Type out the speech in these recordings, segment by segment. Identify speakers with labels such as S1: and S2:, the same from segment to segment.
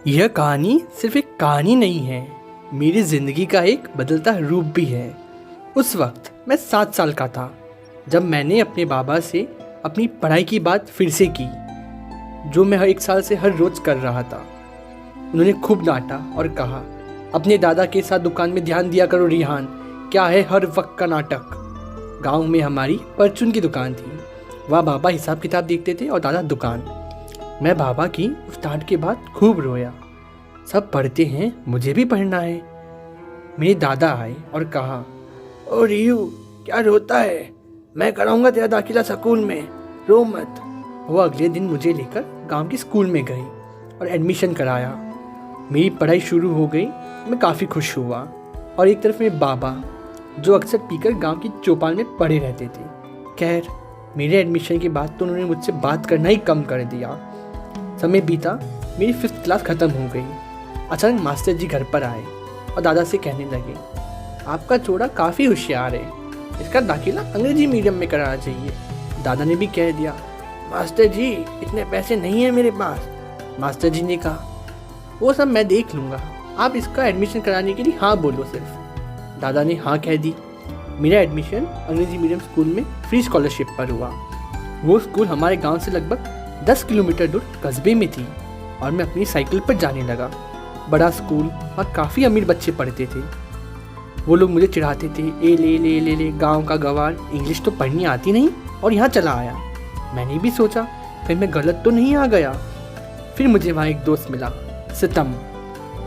S1: यह कहानी सिर्फ एक कहानी नहीं है, मेरी ज़िंदगी का एक बदलता रूप भी है। उस वक्त मैं 7 साल का था जब मैंने अपने बाबा से अपनी पढ़ाई की बात फिर से की, जो मैं 1 साल से हर रोज़ कर रहा था। उन्होंने खूब डांटा और कहा, अपने दादा के साथ दुकान में ध्यान दिया करो रिहान, क्या है हर वक्त का नाटक। गांव में हमारी परचून की दुकान थी। वह बाबा हिसाब किताब देखते थे और दादा दुकान। मैं बाबा की उस डांट के बाद खूब रोया। सब पढ़ते हैं, मुझे भी पढ़ना है। मेरे दादा आए और कहा, ओ रियू क्या रोता है, मैं कराऊंगा तेरा दाखिला स्कूल में, रो मत। वो अगले दिन मुझे लेकर गांव के स्कूल में गई और एडमिशन कराया। मेरी पढ़ाई शुरू हो गई। मैं काफ़ी खुश हुआ। और एक तरफ मेरे बाबा, जो अक्सर पीकर गांव की चौपाल में पड़े रहते थे। खैर, मेरे एडमिशन के बाद तो उन्होंने मुझसे बात करना ही कम कर दिया। समय बीता, मेरी 5th क्लास ख़त्म हो गई। अचानक मास्टर जी घर पर आए और दादा से कहने लगे, आपका छोरा काफ़ी होशियार है, इसका दाखिला अंग्रेजी मीडियम में कराना चाहिए। दादा ने भी कह दिया, मास्टर जी इतने पैसे नहीं हैं मेरे पास। मास्टर जी ने कहा, वो सब मैं देख लूँगा, आप इसका एडमिशन कराने के लिए हाँ बोलो सिर्फ। दादा ने हाँ कह दी। मेरा एडमिशन अंग्रेजी मीडियम स्कूल में फ्री स्कॉलरशिप पर हुआ। वो स्कूल हमारे गांव से लगभग 10 किलोमीटर दूर कस्बे में थी और मैं अपनी साइकिल पर जाने लगा। बड़ा स्कूल और काफ़ी अमीर बच्चे पढ़ते थे। वो लोग मुझे चिढ़ाते थे, ए ले ले ले ले गाँव का गवार, इंग्लिश तो पढ़नी आती नहीं और यहाँ चला आया। मैंने भी सोचा फिर मैं गलत तो नहीं आ गया। फिर मुझे वहाँ एक दोस्त मिला, सितम,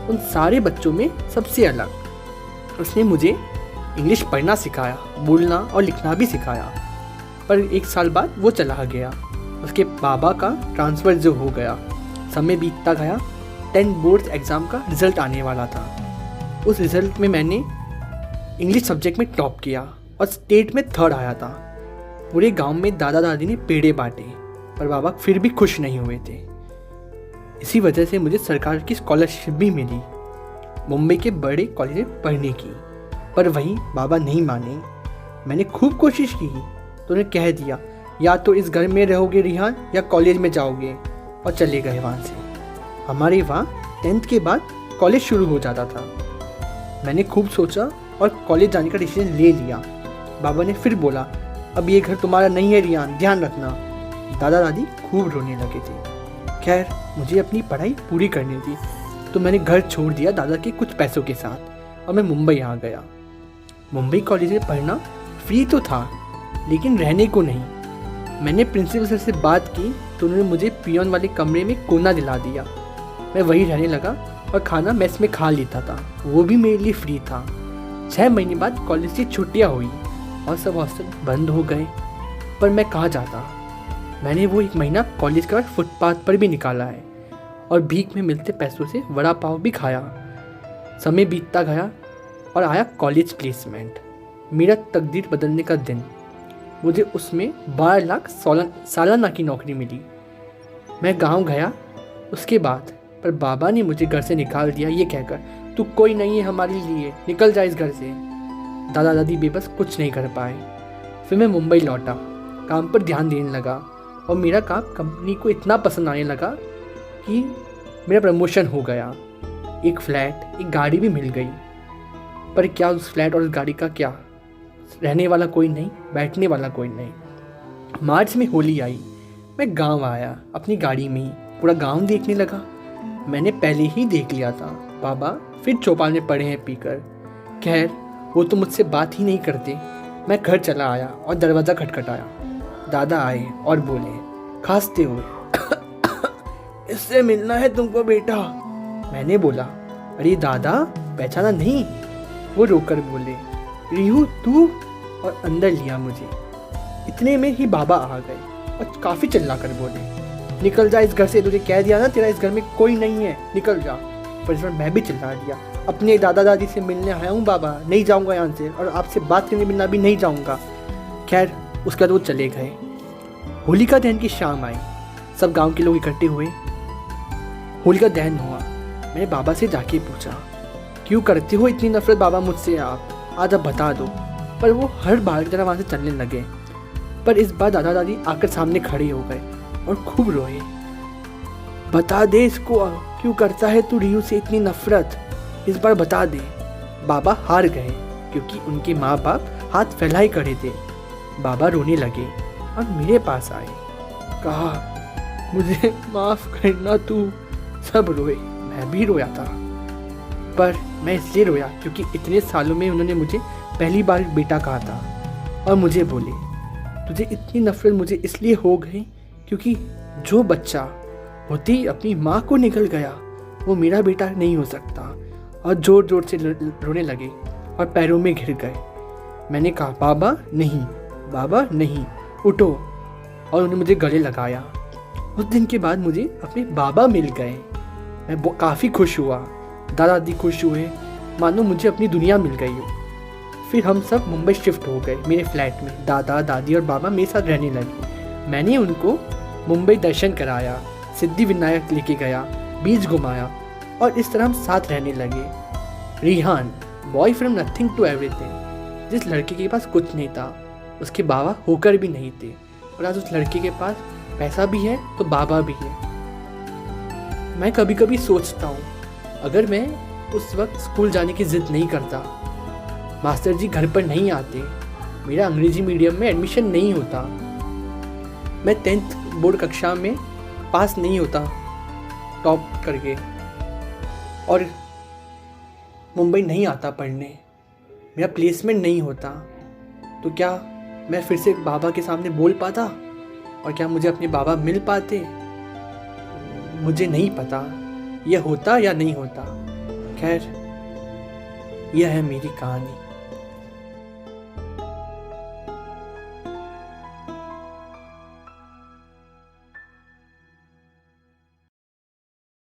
S1: उन सारे बच्चों में सबसे अलग। उसने मुझे इंग्लिश पढ़ना सिखाया, बोलना और लिखना भी सिखाया। पर 1 साल बाद वो चला गया। उसके बाबा का ट्रांसफ़र जो हो गया। समय बीतता गया। 10 बोर्ड्स एग्ज़ाम का रिज़ल्ट आने वाला था। उस रिज़ल्ट में मैंने इंग्लिश सब्जेक्ट में टॉप किया और स्टेट में 3rd आया था। पूरे गांव में दादा दादी ने पेड़े बांटे, पर बाबा फिर भी खुश नहीं हुए थे। इसी वजह से मुझे सरकार की स्कॉलरशिप भी मिली, मुंबई के बड़े कॉलेज में पढ़ने की। पर वहीं बाबा नहीं माने। मैंने खूब कोशिश की तो उन्हें कह दिया, या तो इस घर में रहोगे रिहान या कॉलेज में जाओगे, और चले गए वहाँ से। हमारे वहाँ 10th के बाद कॉलेज शुरू हो जाता था। मैंने खूब सोचा और कॉलेज जाने का डिसीजन ले लिया। बाबा ने फिर बोला, अब ये घर तुम्हारा नहीं है रिहान, ध्यान रखना। दादा दादी खूब रोने लगे थे। खैर, मुझे अपनी पढ़ाई पूरी करनी थी तो मैंने घर छोड़ दिया दादा के कुछ पैसों के साथ और मैं मुंबई आ गया। मुंबई कॉलेज में पढ़ना फ्री तो था, लेकिन रहने को नहीं। मैंने प्रिंसिपल सर से बात की तो उन्होंने मुझे पियोन वाले कमरे में कोना दिला दिया। मैं वहीं रहने लगा और खाना मेस में खा लेता था, वो भी मेरे लिए फ्री था। 6 महीने बाद कॉलेज की छुट्टियाँ हुई और सब हॉस्टल बंद हो गए। पर मैं कहाँ जाता। मैंने वो 1 महीना कॉलेज का फुटपाथ पर भी निकाला है और भीख में मिलते पैसों से वड़ा पाव भी खाया। समय बीतता गया और आया कॉलेज प्लेसमेंट, मेरा तकदीर बदलने का दिन। मुझे उसमें 12 लाख सालाना की नौकरी मिली। मैं गांव गया उसके बाद, पर बाबा ने मुझे घर से निकाल दिया ये कहकर, तू कोई नहीं है हमारे लिए, निकल जा इस घर से। दादा दादी बेबस कुछ नहीं कर पाए। फिर मैं मुंबई लौटा, काम पर ध्यान देने लगा और मेरा काम कंपनी को इतना पसंद आने लगा कि मेरा प्रमोशन हो गया। एक फ्लैट, एक गाड़ी भी मिल गई। पर क्या उस फ्लैट और उस गाड़ी का क्या, रहने वाला कोई नहीं, बैठने वाला कोई नहीं। मार्च में होली आई। मैं गांव आया अपनी गाड़ी में ही, पूरा गांव देखने लगा। मैंने पहले ही देख लिया था, बाबा फिर चौपाल में पड़े हैं पीकर। खैर, वो तो मुझसे बात ही नहीं करते। मैं घर चला आया और दरवाज़ा खटखटाया। दादा आए और बोले खांसते हुए, इससे मिलना है तुमको बेटा। मैंने बोला, अरे दादा पहचाना नहीं। वो रोकर बोले, रिहू तू, और अंदर लिया मुझे। इतने में ही बाबा आ गए और काफ़ी चिल्ला कर बोले, निकल जा इस घर से, तुझे कह दिया ना तेरा इस घर में कोई नहीं है, निकल जा। पर इस बार मैं भी चिल्ला दिया, अपने दादा दादी से मिलने आया हूँ बाबा, नहीं जाऊँगा यहाँ से, और आपसे बात करने मिलना भी नहीं जाऊँगा। खैर, उसके बाद वो चले गए। होलिका दहन की शाम आई। सब गाँव के लोग इकट्ठे हुए। होलिका दहन हुआ। मैंने बाबा से जाके पूछा, क्यों करते हो इतनी नफरत बाबा मुझसे आप, आज अब बता दो। पर वो हर बार की तरह वहाँ से चलने लगे। पर इस बार दादा दादी आकर सामने खड़े हो गए और खूब रोए, बता दे इसको क्यों करता है तू रियू से इतनी नफरत? इस बार बता दे। बाबा हार गए क्योंकि उनके माँ बाप हाथ फैलाए खड़े थे। बाबा रोने लगे और मेरे पास आए। कहा, मुझे माफ़ करना तू। सब रोए, मैं भी रोया था, पर मैं इसलिए रोया क्योंकि इतने सालों में उन्होंने मुझे पहली बार बेटा कहा था। और मुझे बोले, तुझे इतनी नफरत मुझे इसलिए हो गई क्योंकि जो बच्चा होते ही अपनी माँ को निकल गया वो मेरा बेटा नहीं हो सकता। और ज़ोर ज़ोर से रोने लगे और पैरों में घिर गए। मैंने कहा, बाबा नहीं, बाबा नहीं, उठो। और उन्होंने मुझे गले लगाया। उस दिन के बाद मुझे अपने बाबा मिल गए। मैं काफ़ी खुश हुआ। दादा दादी खुश हुए, मानो मुझे अपनी दुनिया मिल गई हो। फिर हम सब मुंबई शिफ्ट हो गए मेरे फ्लैट में। दादा दादी और बाबा मेरे साथ रहने लगे। मैंने उनको मुंबई दर्शन कराया, सिद्धिविनायक लेके गया, बीच घुमाया और इस तरह हम साथ रहने लगे। Rihan, boy from nothing to everything, जिस लड़के के पास कुछ नहीं था उसके बाबा होकर भी नहीं थे, और आज उस लड़के के पास पैसा भी है तो बाबा भी है। मैं कभी कभी सोचता हूँ, अगर मैं उस वक्त स्कूल जाने की ज़िद नहीं करता, मास्टर जी घर पर नहीं आते, मेरा अंग्रेजी मीडियम में एडमिशन नहीं होता, मैं 10th बोर्ड कक्षा में पास नहीं होता टॉप करके, और मुंबई नहीं आता पढ़ने, मेरा प्लेसमेंट नहीं होता, तो क्या मैं फिर से बाबा के सामने बोल पाता? और क्या मुझे अपने बाबा मिल पाते? मुझे नहीं पता यह होता या नहीं होता। खैर, यह है मेरी कहानी।